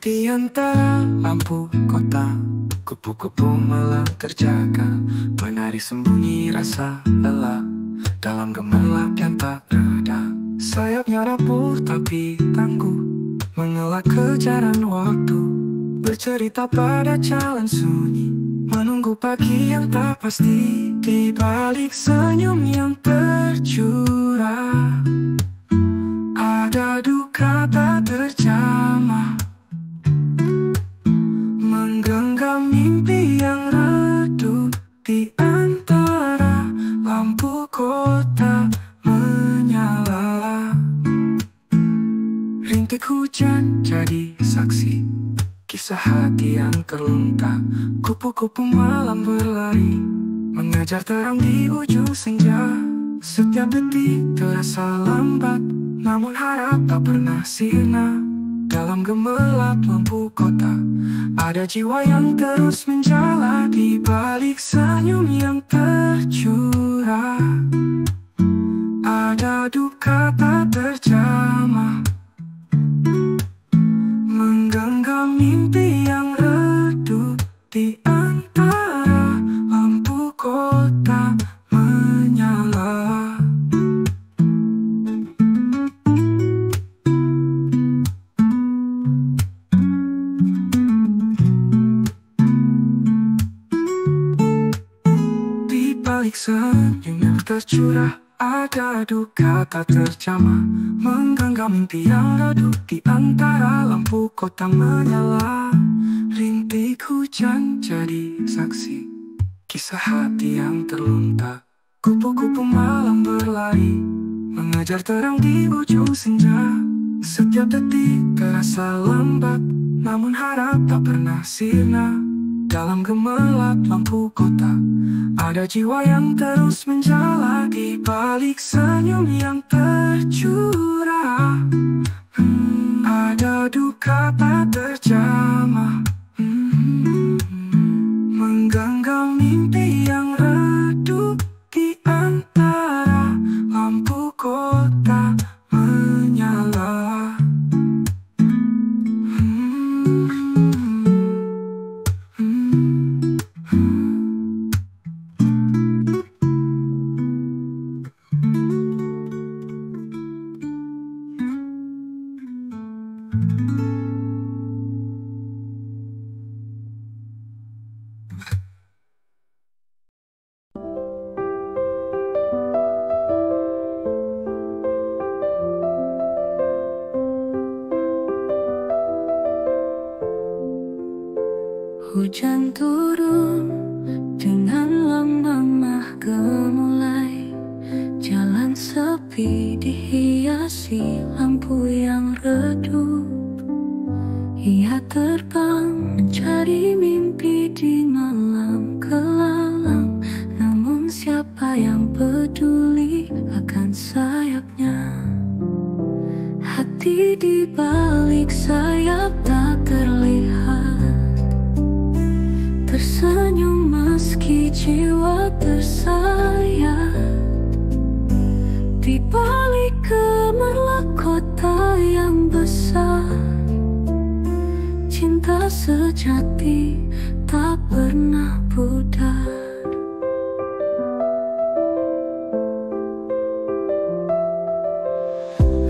Di antara lampu kota, kupu-kupu malam terjaga, menari sembunyi rasa lelah dalam gemerlap yang tak reda. Sayapnya rapuh tapi tangguh, mengelak kejaran waktu, bercerita pada jalan sunyi, menunggu pagi yang tak pasti. Di balik senyum yang tercurah, ada duka tak terjamah, menggenggam mimpi yang redup di antara lampu kota menyala. Rintik hujan jadi saksi kisah hati yang terlunta. Kupu-kupu malam berlari, mengejar terang di ujung senja. Setiap detik terasa lambat, namun harap tak pernah sirna. Dalam gemerlap lampu kota, ada jiwa yang terus menjala. Di balik senyum yang tercurah, ada duka tak terjamah, menggenggam mimpi yang redup di antara lampu kota menyala. Di balik senyum yang tercurah, ada duka tak terjamah, menggenggam mimpi yang redup di antara lampu kota menyala. Rintik hujan jadi saksi kisah hati yang terlunta. Kupu-kupu malam berlari, mengejar terang di ujung senja. Setiap detik terasa lambat, namun harap tak pernah sirna. Dalam gemerlap lampu kota, ada jiwa yang terus menjala. Di balik senyum yang tercurah, ada duka tak terjamah, menggenggam mimpi yang redup di antara lampu kota menyala. Hujan turun dengan lemah gemulai, jalan sepi dihiasi lampu yang redup. Ia terbang mencari mimpi di malam kelalam, namun siapa yang peduli akan sayapnya? Hati di balik sayap tak terlihat, tersenyum meski jiwa tersayat. Di balik gemerlap kota yang besar, cinta sejati tak pernah pudar.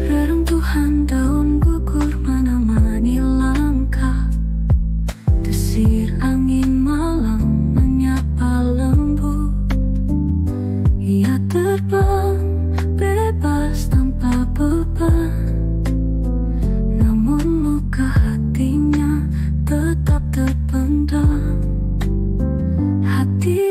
Reruntuhan daun gugur menemani langkah, desir angin malam menyapa lembut. Ia terbang bebas tanpa beban, namun luka hatinya tetap terpendam. Hati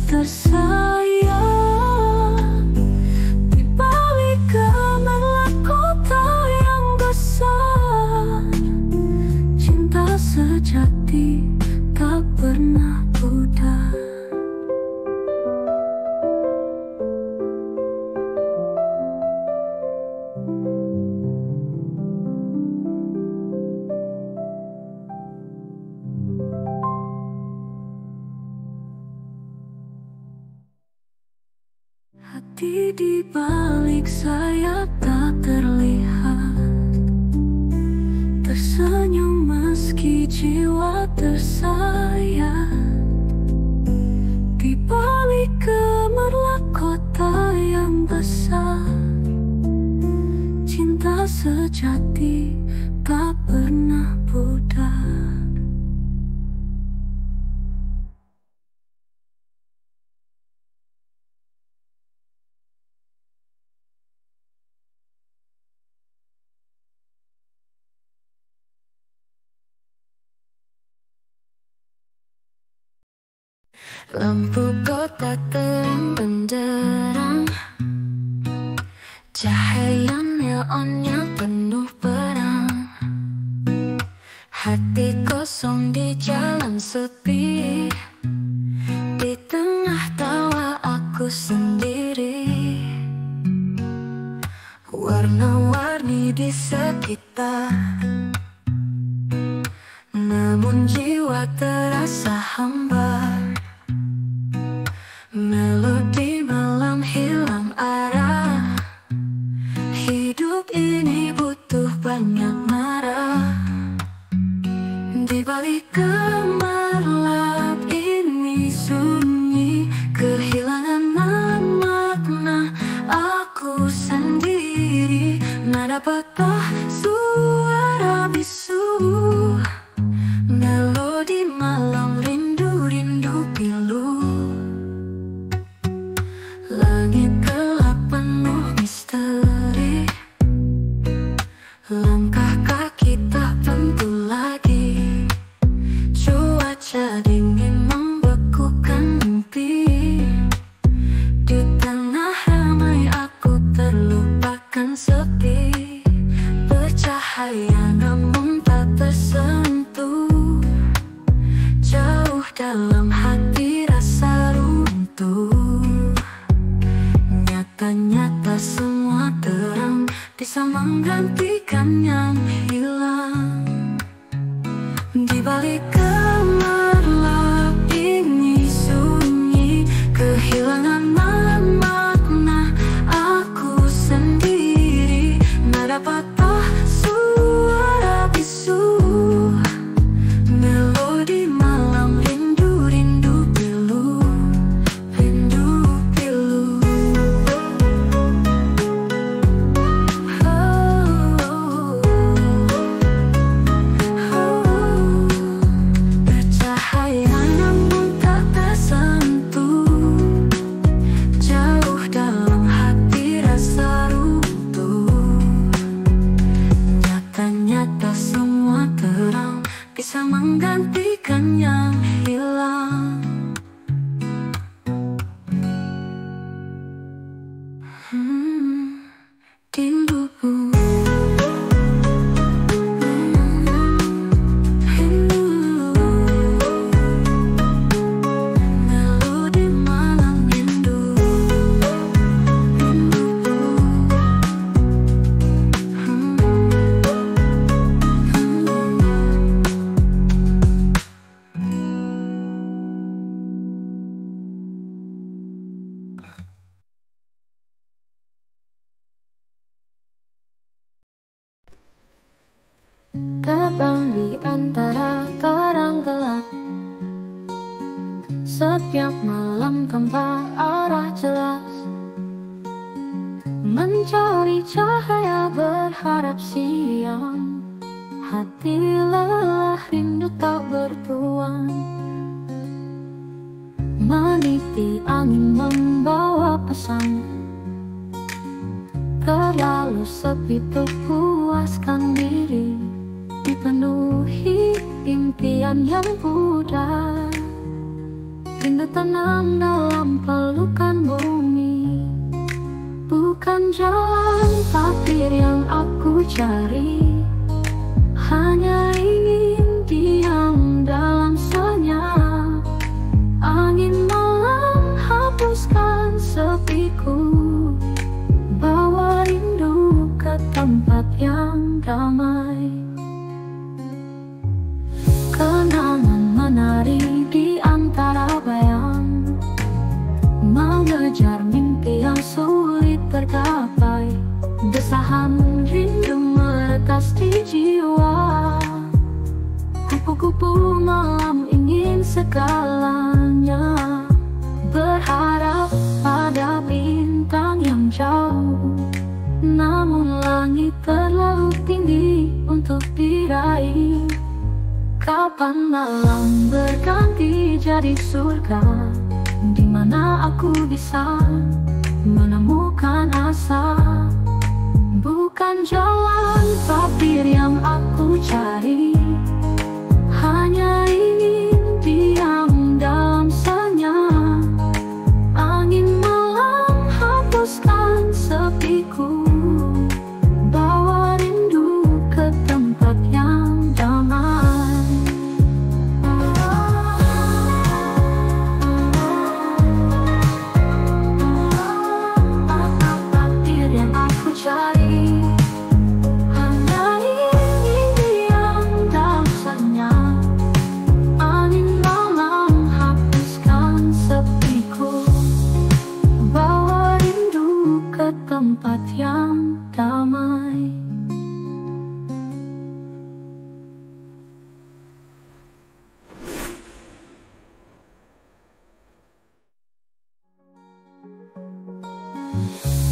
tersayang. Di balik gemerlap kota yang besar, cinta sejati tak pernah pudar. Hati di balik sayap tak terlihat, tersenyum meski jiwa tersayat. Di balik gemerlap kota yang besar, cinta sejati tak pernah pudar. Lampu kota terang benderang, cahaya neonnya penuh perang. Hati kosong di jalan sepi, di tengah tawa aku sendiri. Warna-warni di sekitar, namun jiwa terasa hambar. Melodi malam hilang arah, hidup ini butuh banyak marah. Di balik gemerlap ini sunyi, kehilangan makna aku sendiri. Nada patah, suara bisu, melodi malam rindu-rindu pilu. Langit gelap penuh misteri, langkah kaki tak tentu lagi. Cuaca dingin membekukan mimpi, di tengah ramai aku terlupakan sepi. Bercahaya namun tak tersentuh, jauh dalam hati rasa runtuh. Nyata semua terang bisa menggantikan yang hilang. Di balik gemerlap ini sunyi, kehilangan makna aku sendiri. Nada patah, suara bisu, melodi malam rindu-rindu pilu. Bisa menggantikan yang hilang. Rinduku. Melodi malam rindu. Terbang di antara terang gelap, setiap malam tanpa arah jelas, mencari cahaya berharap siang. Hati lelah rindu tak bertuan, meniti angin membawa pesan. Terlalu sepi untuk puaskan diri, dipenuhi impian yang pudar. rindu tenang dalam pelukan bumi. Bukan jalan takdir yang aku cari, hanya ingin diam dalam senyap. Angin malam hapuskan sepiku, bawa rindu ke tempat yang damai. Kenangan menari di antara bayang, mengejar mimpi yang sulit tergapai. Desahan rindu meretas di jiwa, kupu-kupu malam ingin segalanya. Berharap pada bintang yang jauh, namun langit terlalu tinggi untuk diraih. Kapan malam berganti jadi surga, di mana aku bisa menemukan asa. Bukan jalan takdir yang aku cari, hanya ingin diam dalam senyap. Angin malam hapuskan sepiku, bawa rindu ke tempat yang damai. Takdir yang aku cari, hanya ingin diam dalam senyap. Angin malam hapuskan sepiku, bawa rindu ke tempat yang damai.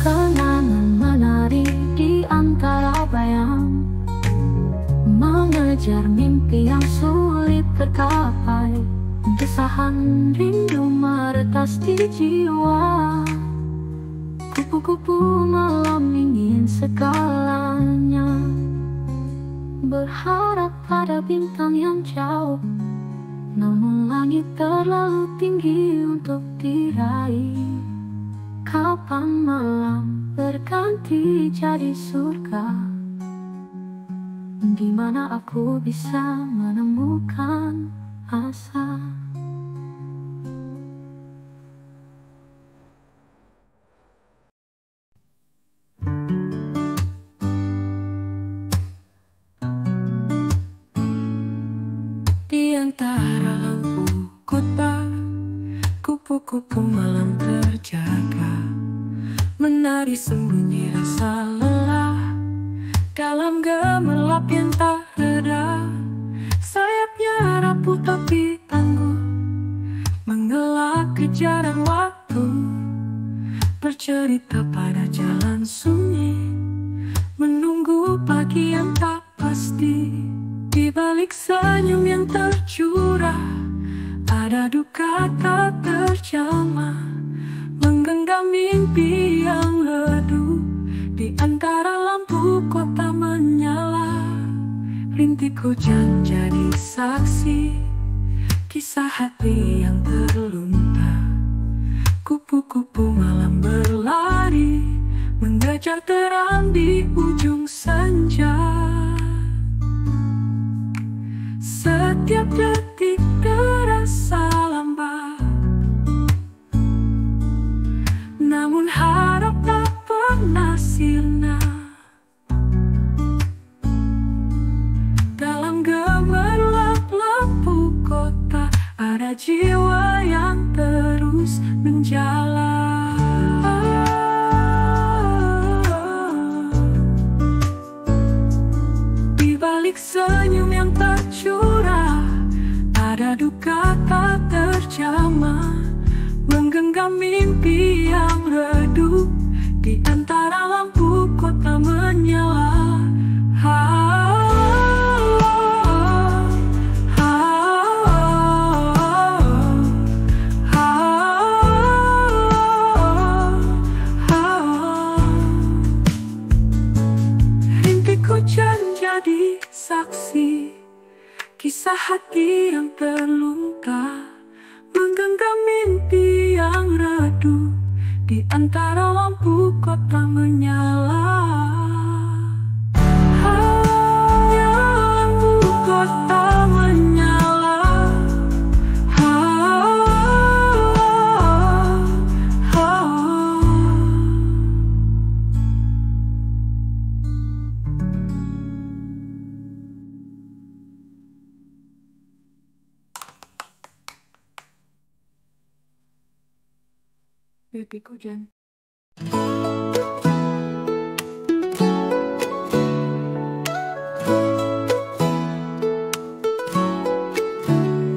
Kenangan menari di antara bayang, mengejar mimpi yang sulit tercapai. Desahan rindu meretas di jiwa, kupu-kupu malam ingin segalanya. Berharap pada bintang yang jauh, namun langit terlalu tinggi untuk diraih. Kapan malam berganti jadi surga, di mana aku bisa menemukan asa. Di antara lampu kota, kupu-kupu malam terjaga, menari sembunyi rasa lelah dalam gemerlap yang tak reda. Sayapnya rapuh tapi tangguh, mengelak kejaran waktu, bercerita pada jalan sunyi, menunggu pagi yang tak pasti. Di balik senyum yang tercurah, ada duka tak terjamah, menggenggam mimpi yang redup. Di antara lampu kota menyala, rintik hujan jadi saksi, kisah hati yang terlunta. Kupu-kupu malam berlari, mengejar terang di ujung senja. Setiap detik terasa lambat, namun harap tak pernah sirna. Dalam gemerlap lampu kota, ada jiwa yang terus menjalar. Di balik senyum yang tercurah, ada duka tak terjamah, menggenggam mimpi yang redup. Di antara lampu kota menyala, rintik hujan jadi saksi, kisah hati yang terluka, menggenggam mimpi yang redup di antara lampu kota menyala. Hanya lampu kota menyala. Pipiku Jen.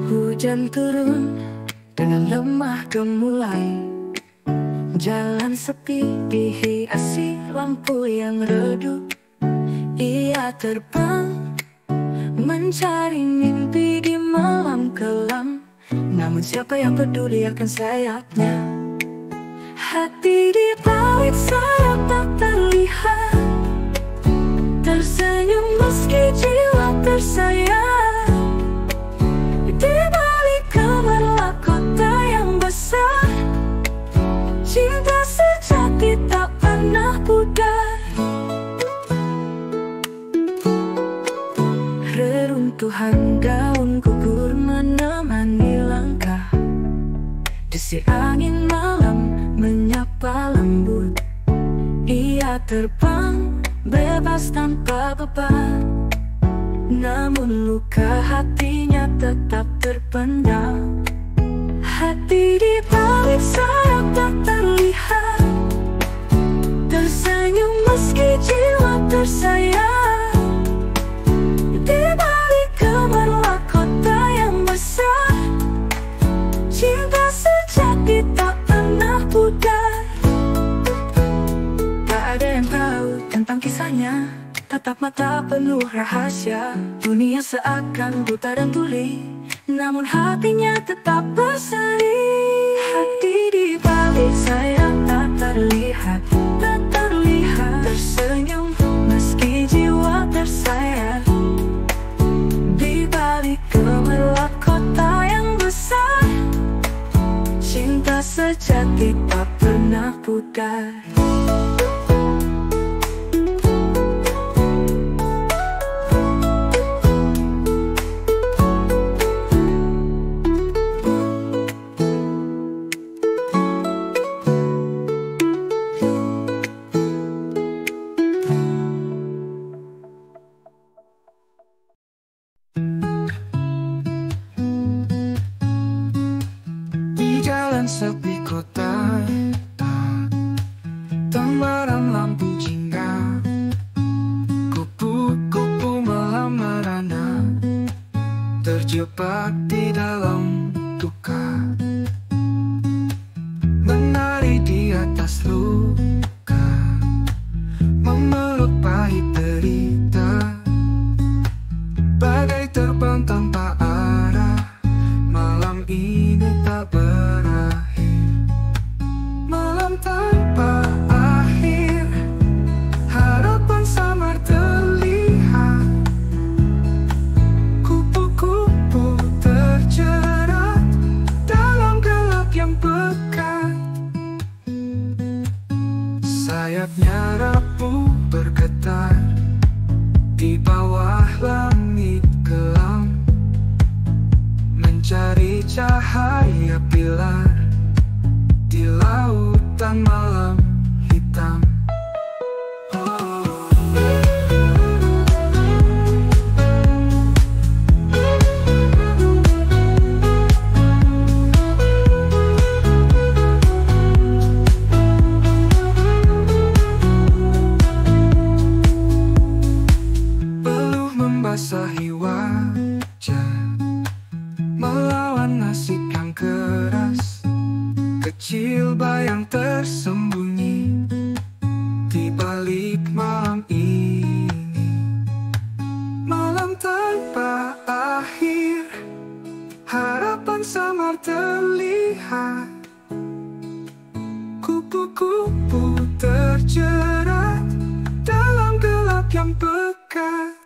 Hujan turun dengan lemah gemulai. Jalan sepi dihiasi lampu yang redup. Ia terbang mencari mimpi di malam kelam. Namun siapa yang peduli akan sayapnya? Hati di balik sayap tak terlihat, tersenyum meski jiwa tersayat. Di balik gemerlap kota yang besar, cinta sejati tak pernah pudar. Reruntuhan daun gugur menemani langkah. Desir angin malam menyapa lembut. Ia terbang bebas tanpa beban, namun luka hatinya tetap terpendam. Hati di balik sayap tak terlihat, tersenyum meski jiwa tersayat. Di balik gemerlap kota yang besar, cinta sejati tak pernah pudar. Tak ada yang tahu tentang kisahnya, tatap mata penuh rahasia. Dunia seakan buta dan tuli, namun hatinya tetap berseri. Hati di balik sayap tak terlihat, tak terlihat. Tersenyum meski jiwa tersayat. Di balik gemerlap kota yang besar, cinta sejati tak pernah pudar. Sepi kota, temaram lampu jingga, kupu-kupu malam merana, terjebak di dalam duka, menari di atas luka, memeluk pahit derita, bagai terbang tanpa arah. Malam ini tak berakhir, malam tanpa akhir. Harapan samar terlihat, kupu-kupu terjerat dalam gelap yang pekat. Sayapnya rapuh bergetar di bawah langit kelam, mencari cahaya pilar di lautan malam hitam. Peluh membasahi wajah, melawan nasib yang keras. Kecil bayang tersembunyi di balik malam ini. Malam tanpa akhir, harapan samar terlihat, kupu-kupu terjerat dalam gelap yang pekat.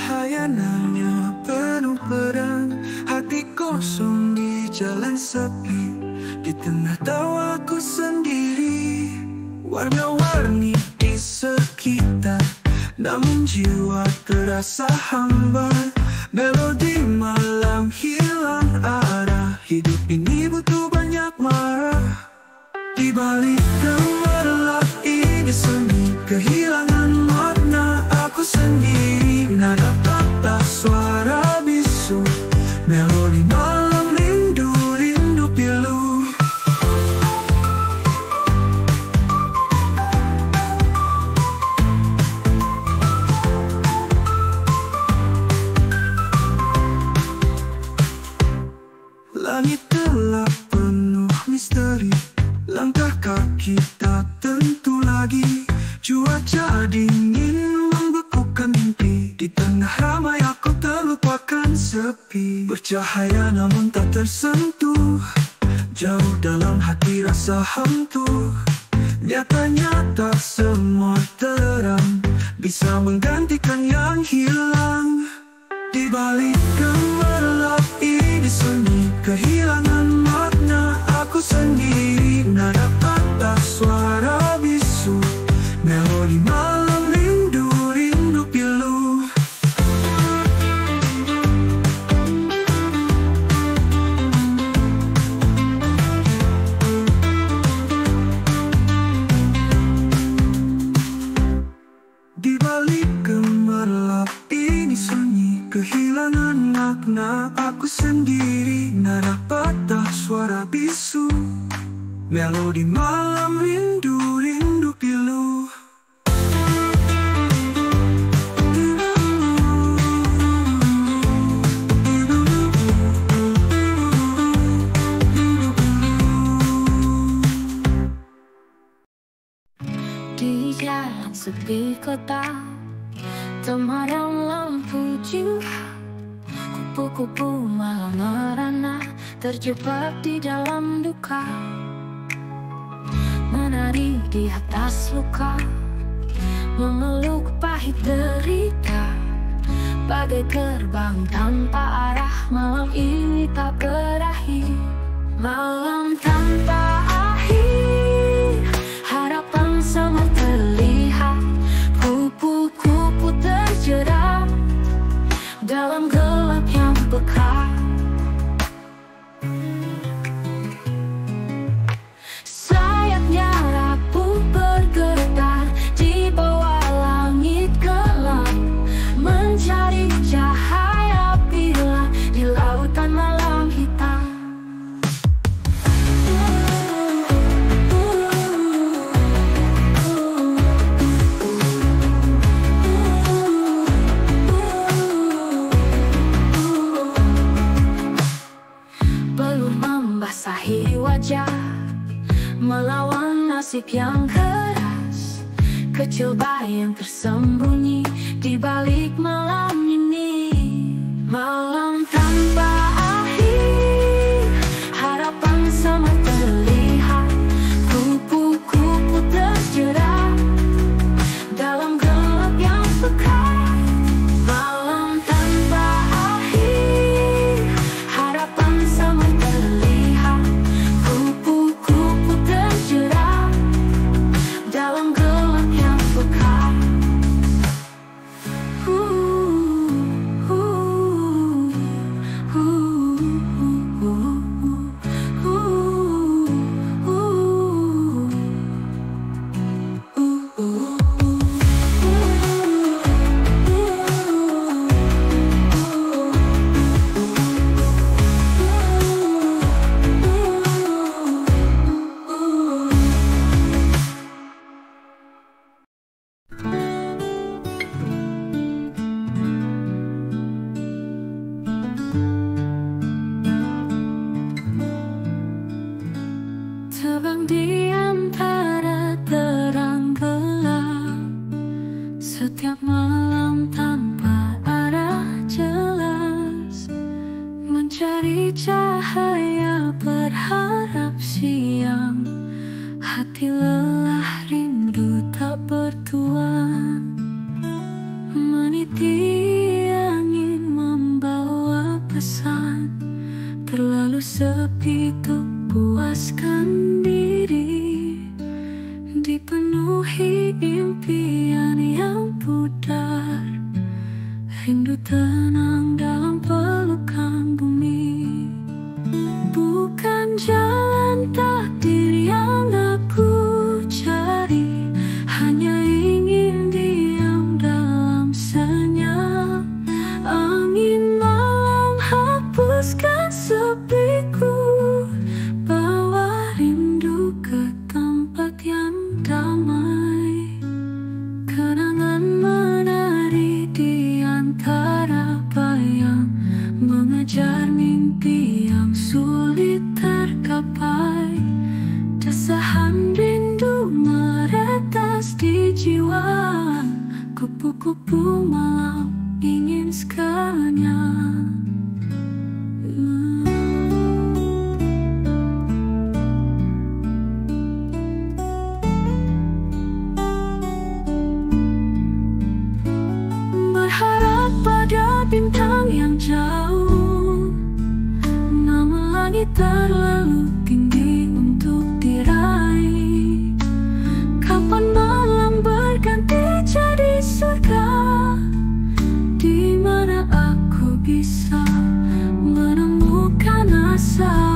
Hayanannya penuh pedang, hati kosong di jalan sepi. Di tengah tawaku sendiri, warna-warni di sekitar, namun jiwa terasa hambar. Melodi malam hilang arah, hidup ini butuh banyak marah. Di balik gemerlap ini sunyi, kehilangan makna aku sendiri. Nada patah, suara bisu, melodi malam rindu, rindu pilu. Langit telah penuh misteri, langkah kaki tak tentu lagi. Cuaca dingin membekukan mimpi, di tengah ramai aku terlupakan sepi. Bercahaya namun tak tersentuh, jauh dalam hati rasa hantu. Nyatanya tak semua terang bisa menggantikan yang hilang. Di balik gemerlap ini sunyi, kehilangan makna aku sendiri. Nada patah, suara bisu, melodi malam rindu, rindu pilu. Di balik gemerlap ini sunyi, kehilangan makna aku sendiri. Nada patah, suara bisu, melodi malam rindu, rindu pilu. Di jalan sepi kota, temadam lampu jiwa, kupu-kupu malam merana, terjebak di dalam duka. Menari di atas luka, memeluk pahit derita. Bagai terbang tanpa arah, malam ini tak berakhir. Malam tanpa akhir, harapan sama terlihat. Kupu-kupu terjerat dalam gelap yang pekat. Sayapnya rapuh bergetar di bawah langit gelap, mencari cahaya bila di lautan malam hitam. Belum membasahi wajah, melawan nasib yang keras. Kecil bayang tersembunyi di balik malam ini. Malam tanpa akhir, harapan sama terlihat. Kupu-kupu terjerat dalam gelap yang pekat. Malam tanpa akhir, harapan sama terlihat. Kupu-kupu terjerat dalam gelap yang pekat. tenang dalam pelukan bumi. Bukan jalan takdir yang aku cari, hanya ingin diam dalam senyap. Angin malam hapuskan sepiku, bawa rindu ke tempat yang damai. Kenangan menari di antara bayang, mengejar mimpi yang sulit tergapai. Desahan rindu meretas di jiwa, kupu-kupu malam ingin sekalinya. Berharap pada bintang yang jauh, namun langit terlalu tinggi untuk diraih. Kapan malam berganti jadi surga, di mana aku bisa menemukan asa.